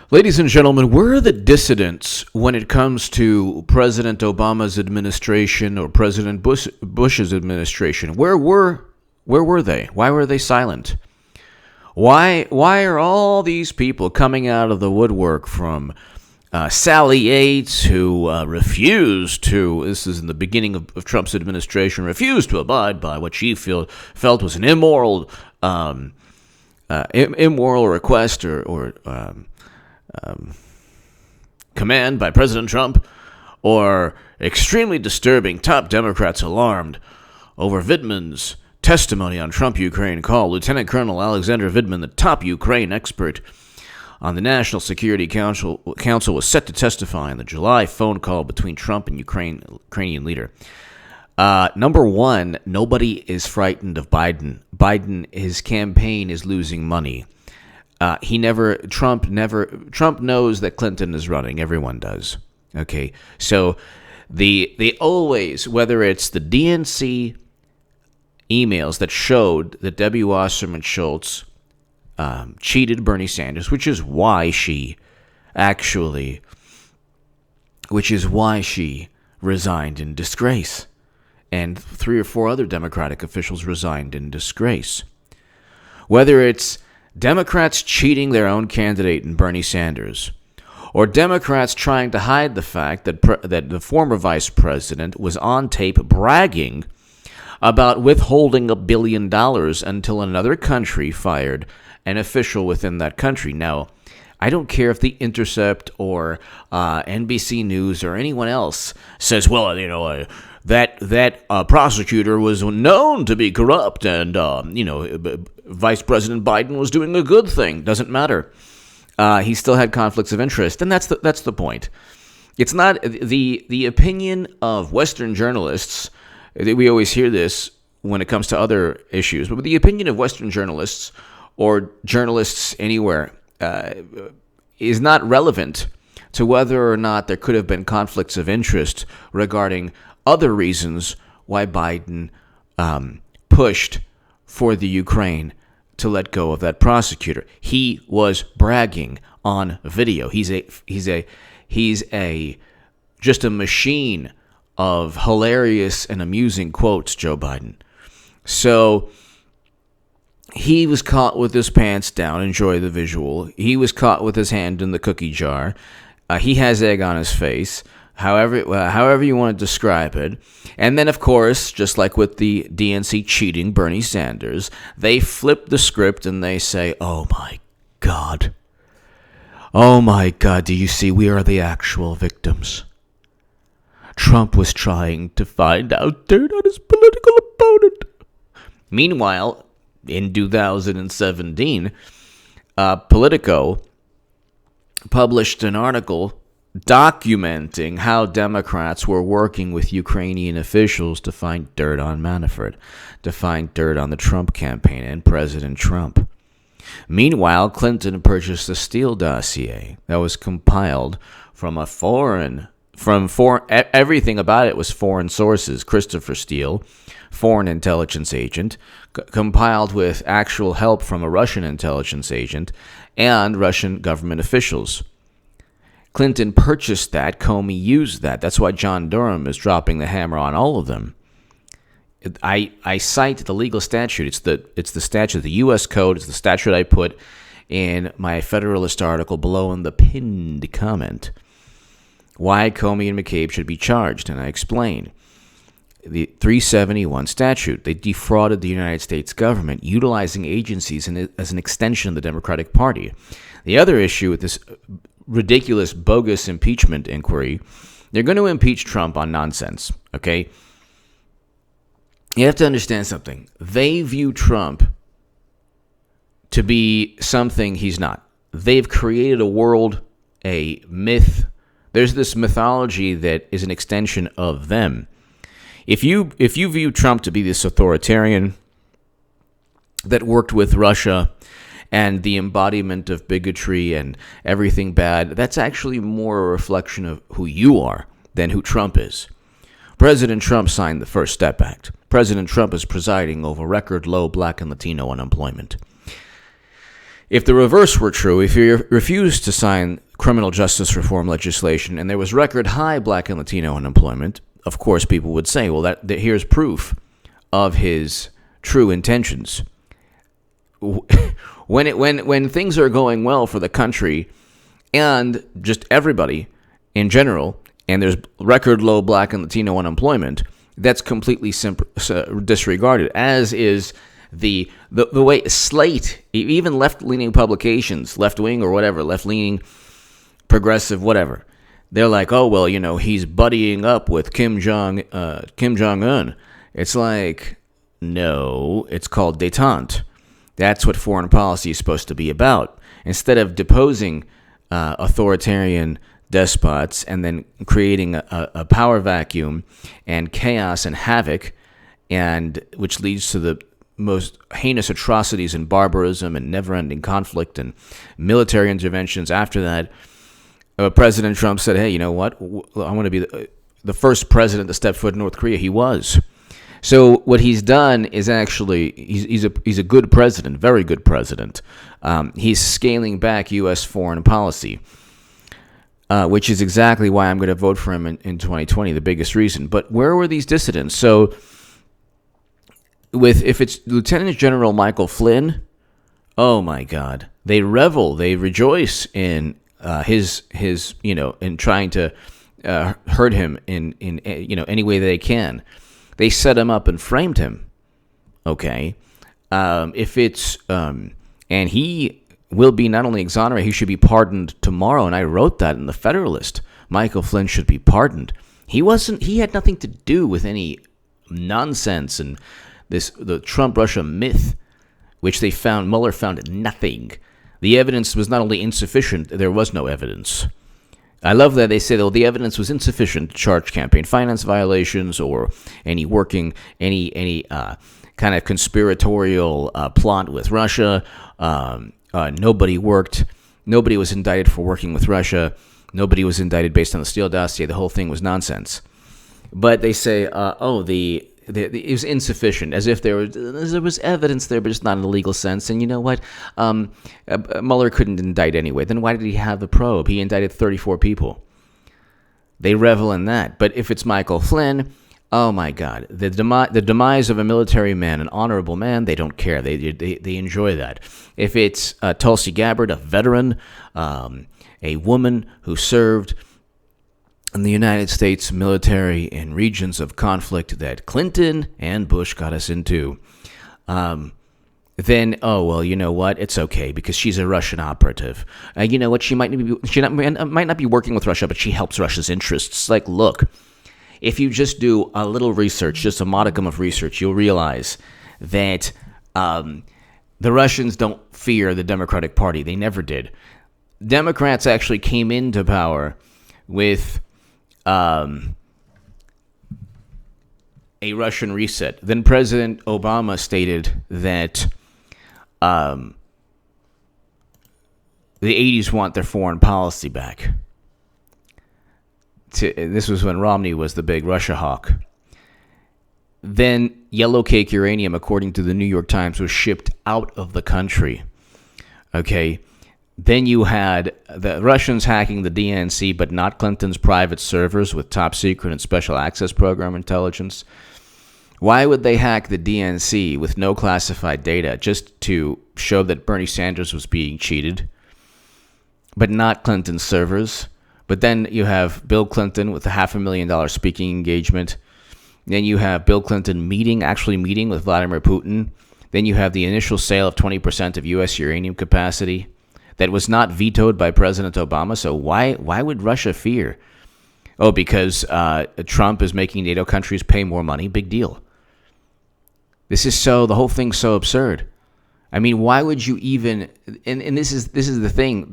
Ladies and gentlemen, where are the dissidents when it comes to President Obama's administration or President Bush's administration? Where were they? Why were they silent? Why are all these people coming out of the woodwork, from Sally Yates, who refused to, this is in the beginning of Trump's administration, refused to abide by what she felt was an immoral request or command by President Trump, or extremely disturbing top Democrats alarmed over Vindman's testimony on Trump-Ukraine call. Lieutenant Colonel Alexander Vindman, the top Ukraine expert on the National Security Council, was set to testify in the July phone call between Trump and Ukrainian leader. Number one, nobody is frightened of Biden. His campaign is losing money. Trump knows that Clinton is running. Everyone does. Okay. So they always, whether it's the DNC emails that showed that Debbie Wasserman Schultz cheated Bernie Sanders, which is why she resigned in disgrace. And 3 or 4 other Democratic officials resigned in disgrace. Whether it's Democrats cheating their own candidate in Bernie Sanders, or Democrats trying to hide the fact that the former vice president was on tape bragging about withholding $1 billion until another country fired an official within that country. Now, I don't care if The Intercept or NBC News or anyone else says, well, that prosecutor was known to be corrupt and, Vice President Biden was doing a good thing. Doesn't matter. He still had conflicts of interest, and that's the point. It's not the opinion of Western journalists. We always hear this when it comes to other issues, but the opinion of Western journalists or journalists anywhere is not relevant to whether or not there could have been conflicts of interest regarding other reasons why Biden pushed for the Ukraine to let go of that prosecutor. He was bragging on video. He's just a machine of hilarious and amusing quotes, Joe Biden. So he was caught with his pants down. Enjoy the visual. He was caught with his hand in the cookie jar. He has egg on his face. However you want to describe it. And then, of course, just like with the DNC cheating Bernie Sanders, they flip the script and they say, oh my God, do you see, we are the actual victims. Trump was trying to find out dirt on his political opponent. Meanwhile, in 2017, Politico published an article documenting how Democrats were working with Ukrainian officials to find dirt on Manafort, to find dirt on the Trump campaign and President Trump. Meanwhile, Clinton purchased a Steele dossier that was compiled from everything about it was foreign sources. Christopher Steele, foreign intelligence agent, compiled with actual help from a Russian intelligence agent and Russian government officials. Clinton purchased that. Comey used that. That's why John Durham is dropping the hammer on all of them. I cite the legal statute. It's the statute, the U.S. Code. It's the statute I put in my Federalist article below in the pinned comment. Why Comey and McCabe should be charged, and I explain. The 371 statute, they defrauded the United States government, utilizing agencies as an extension of the Democratic Party. The other issue with this ridiculous, bogus impeachment inquiry, they're going to impeach Trump on nonsense, okay? You have to understand something. They view Trump to be something he's not. They've created a world, a myth. There's this mythology that is an extension of them. If you view Trump to be this authoritarian that worked with Russia and the embodiment of bigotry and everything bad, that's actually more a reflection of who you are than who Trump is. President Trump signed the First Step Act. President Trump is presiding over record low Black and Latino unemployment. If the reverse were true, if you refused to sign criminal justice reform legislation and there was record high black and Latino unemployment, of course people would say, well, that here's proof of his true intentions. When things are going well for the country and just everybody in general, and there's record low black and Latino unemployment, that's completely disregarded, as is the way Slate, even left-leaning publications, left-wing or whatever, left-leaning, progressive, whatever, they're like, oh, well, he's buddying up with Kim Jong-un. It's like, no, it's called détente. That's what foreign policy is supposed to be about. Instead of deposing authoritarian despots and then creating a power vacuum and chaos and havoc, and which leads to the most heinous atrocities and barbarism and never-ending conflict and military interventions after that, President Trump said, hey, you know what? I want to be the first president to step foot in North Korea. He was. So what he's done is actually, he's a good president, very good president. He's scaling back U.S. foreign policy, which is exactly why I'm going to vote for him in 2020, the biggest reason. But where were these dissidents? So if it's Lieutenant General Michael Flynn, oh my God, they revel, they rejoice in his in trying to hurt him in any way they can. They set him up and framed him. Okay, if it's and he will be not only exonerated, he should be pardoned tomorrow. And I wrote that in the Federalist. Michael Flynn should be pardoned. He had nothing to do with any nonsense and the Trump-Russia myth, which Mueller found nothing. The evidence was not only insufficient, there was no evidence. I love that they say, though, the evidence was insufficient to charge campaign finance violations or any kind of conspiratorial plot with Russia. Nobody was indicted for working with Russia. Nobody was indicted based on the Steele dossier. The whole thing was nonsense. But they say, it was insufficient, as if there was evidence there, but just not in a legal sense. And you know what? Mueller couldn't indict anyway. Then why did he have the probe? He indicted 34 people. They revel in that. But if it's Michael Flynn, oh my God, the demise of a military man, an honorable man, they don't care. They enjoy that. If it's Tulsi Gabbard, a veteran, a woman who served in the United States military in regions of conflict that Clinton and Bush got us into, then, oh, well, you know what? It's okay because she's a Russian operative. You know what? She might not be working with Russia, but she helps Russia's interests. Like, look, if you just do a little research, just a modicum of research, you'll realize that the Russians don't fear the Democratic Party. They never did. Democrats actually came into power with a Russian reset. Then President Obama stated that the 80s want their foreign policy back. This was when Romney was the big Russia hawk. Then yellow cake uranium, according to the New York Times, was shipped out of the country. Okay. Then you had the Russians hacking the DNC, but not Clinton's private servers with top secret and special access program intelligence. Why would they hack the DNC with no classified data just to show that Bernie Sanders was being cheated, but not Clinton's servers? But then you have Bill Clinton with a $500,000 speaking engagement. Then you have Bill Clinton actually meeting with Vladimir Putin. Then you have the initial sale of 20% of U.S. uranium capacity that was not vetoed by President Obama. So why would Russia fear? Oh, because Trump is making NATO countries pay more money. Big deal. The whole thing's so absurd. I mean, why would you even? And this is the thing.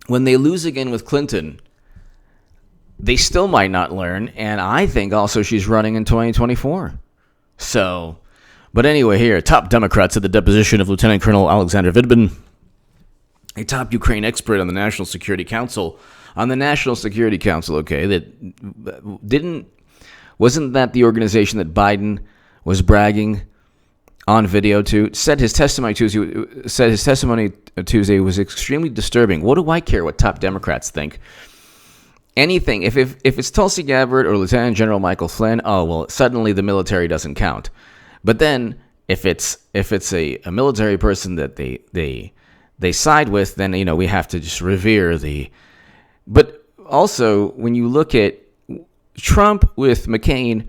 When they lose again with Clinton, they still might not learn. And I think also she's running in 2024. So, but anyway, here top Democrats at the deposition of Lieutenant Colonel Alexander Vidbin, a top Ukraine expert on the National Security Council. Okay, wasn't that the organization that Biden was bragging on video too, said his testimony Tuesday was extremely disturbing. What do I care what top Democrats think? Anything, if it's Tulsi Gabbard or Lieutenant General Michael Flynn, oh well, suddenly the military doesn't count. But then if it's a military person that they side with, then we have to just revere the. But also when you look at Trump with McCain,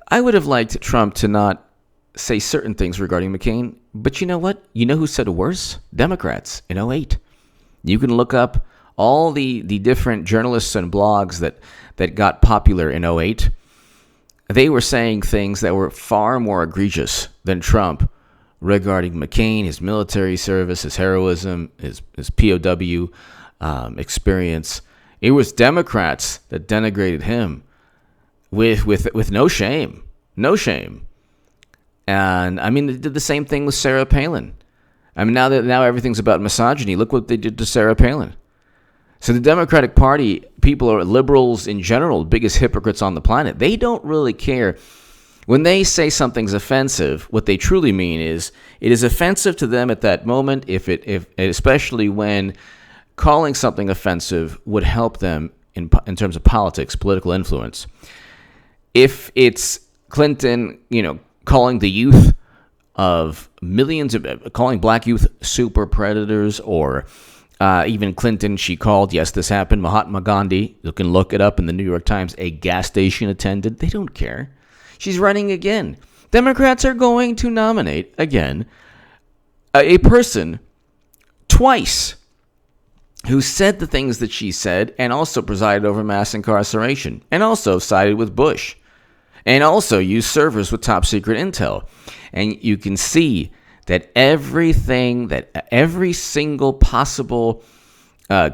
I would have liked Trump to not say certain things regarding McCain, but you know what? You know who said worse? Democrats in 2008. You can look up all the different journalists and blogs that got popular in 2008. They were saying things that were far more egregious than Trump regarding McCain, his military service, his heroism, his POW experience. It was Democrats that denigrated him with no shame. No shame. And I mean, they did the same thing with Sarah Palin. I mean, now everything's about misogyny. Look what they did to Sarah Palin. So the Democratic Party, people are liberals in general, biggest hypocrites on the planet. They don't really care. When they say something's offensive, what they truly mean is it is offensive to them at that moment, if especially when calling something offensive would help them in terms of politics, political influence. If it's Clinton, calling the youth of millions of, calling black youth super predators, or even Clinton, she called, yes, this happened, Mahatma Gandhi, you can look it up in the New York Times, a gas station attendant. They don't care. She's running again. Democrats are going to nominate again a person twice who said the things that she said and also presided over mass incarceration and also sided with Bush and also used servers with top secret intel. And you can see that every single possible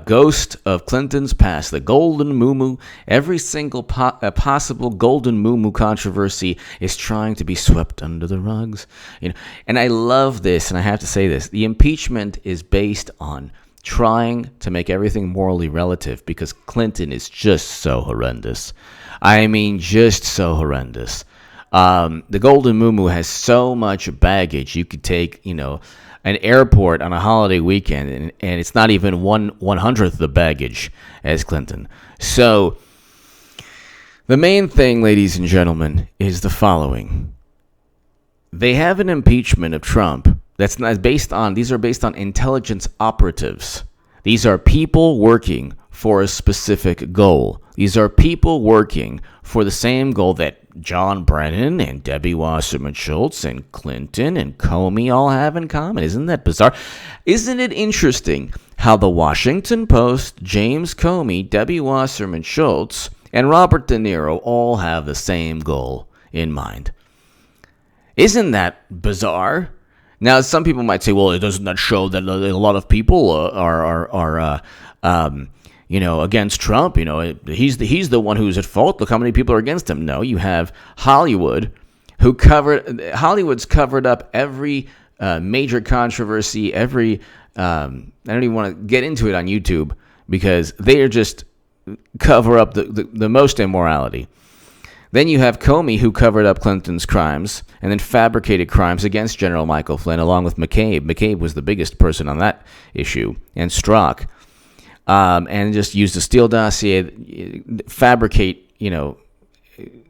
ghost of Clinton's past, the golden muumuu, every single possible golden muumuu controversy is trying to be swept under the rugs. And I love this, and I have to say this. The impeachment is based on trying to make everything morally relative because Clinton is just so horrendous. I mean, just so horrendous. The golden muumuu has so much baggage. You could take, an airport on a holiday weekend, and it's not even 1/100th the baggage as Clinton. So the main thing, ladies and gentlemen, is the following. They have an impeachment of Trump that's not based on, these are based on intelligence operatives. These are people working for a specific goal. These are people working for the same goal that John Brennan and Debbie Wasserman Schultz and Clinton and Comey all have in common. Isn't that bizarre? Isn't it interesting how the Washington Post, James Comey, Debbie Wasserman Schultz, and Robert De Niro all have the same goal in mind? Isn't that bizarre? Now, some people might say, well, doesn't that show that a lot of people are against Trump? He's the one who's at fault. Look how many people are against him. No, you have Hollywood, Hollywood's covered up every major controversy, every, I don't even want to get into it on YouTube because they are just cover up the most immorality. Then you have Comey, who covered up Clinton's crimes and then fabricated crimes against General Michael Flynn, along with McCabe. McCabe was the biggest person on that issue, and Strzok. And just used a Steele dossier, fabricate,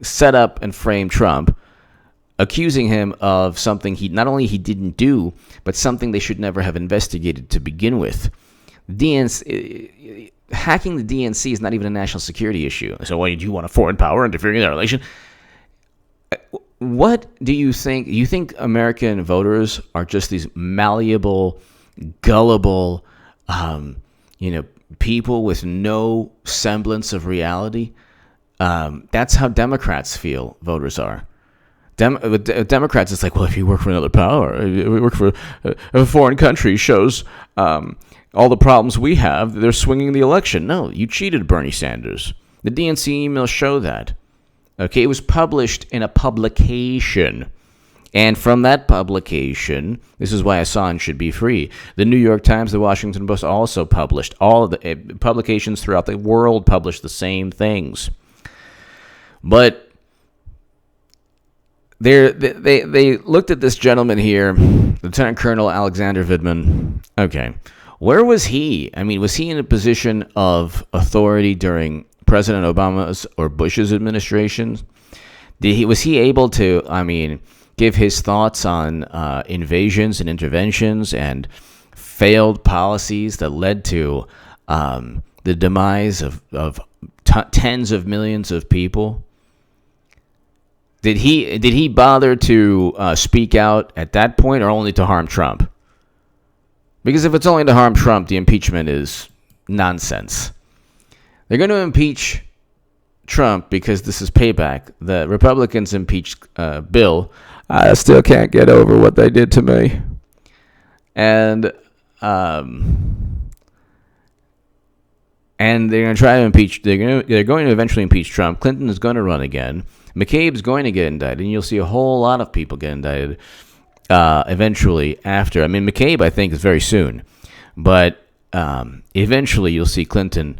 set up and frame Trump, accusing him of something he didn't do, but something they should never have investigated to begin with. Hacking the DNC is not even a national security issue. So why do you want a foreign power interfering in that relation? What do you think? You think American voters are just these malleable, gullible, people with no semblance of reality? That's how Democrats feel voters are. Democrats, it's like, well, if you work for another power, if you work for a foreign country, shows all the problems we have, they're swinging the election. No, you cheated, Bernie Sanders. The DNC emails show that. Okay, it was published in a publication. And from that publication, this is why Assange should be free. The New York Times, the Washington Post also published. All of the publications throughout the world published the same things. But they looked at this gentleman here, Lieutenant Colonel Alexander Vidman. Okay, where was he? I mean, was he in a position of authority during President Obama's or Bush's administration? Was he able to, give his thoughts on invasions and interventions and failed policies that led to the demise of tens of millions of people? Did he bother to speak out at that point, or only to harm Trump? Because if it's only to harm Trump, the impeachment is nonsense. They're going to impeach Trump because this is payback. The Republicans impeached Bill. I still can't get over what they did to me. And they're going to try to impeach. They're going to eventually impeach Trump. Clinton is going to run again. McCabe's going to get indicted, and you'll see a whole lot of people get indicted eventually after. McCabe, I think, is very soon. But eventually you'll see Clinton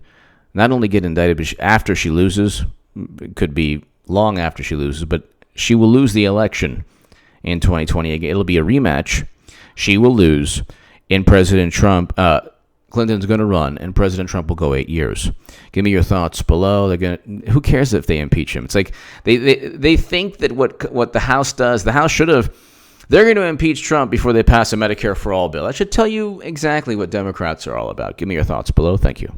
not only get indicted, but after she loses, it could be long after she loses, but she will lose the election in 2020. It'll be a rematch. She will lose, and President Trump, Clinton's going to run, and President Trump will go 8 years. Give me your thoughts below. Who cares if they impeach him? It's like they think that what the House does, the House should have. They're going to impeach Trump before they pass a Medicare for All bill. I should tell you exactly what Democrats are all about. Give me your thoughts below. Thank you.